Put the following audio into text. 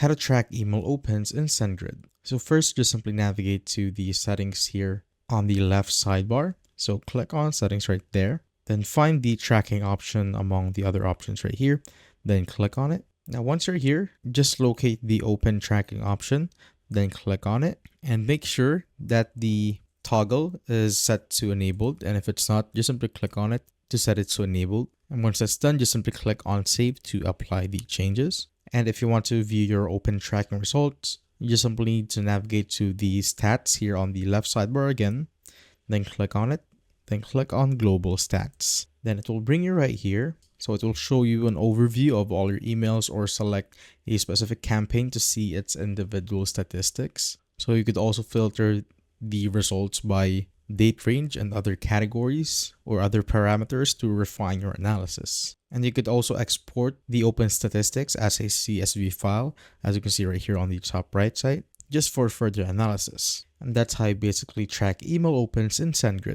how to track email opens in SendGrid. So first, just simply navigate to the settings here on the left sidebar. So click on settings right there. Then find the tracking option among the other options right here. Then click on it. Now, once you're here, just locate the open tracking option. Then click on it and make sure that the toggle is set to enabled. And if it's not, just simply click on it to set it to enabled. And once that's done, just simply click on save to apply the changes. And if you want to view your open tracking results, you just simply need to navigate to the stats here on the left sidebar again. Then click on it. Then click on global stats. Then it will bring you right here. So it will show you an overview of all your emails or select a specific campaign to see its individual statistics. So you could also filter the results by date range and other categories or other parameters to refine your analysis. And you could also export the open statistics as a CSV file, as you can see right here on the top right side, just for further analysis. And that's how you basically track email opens in SendGrid.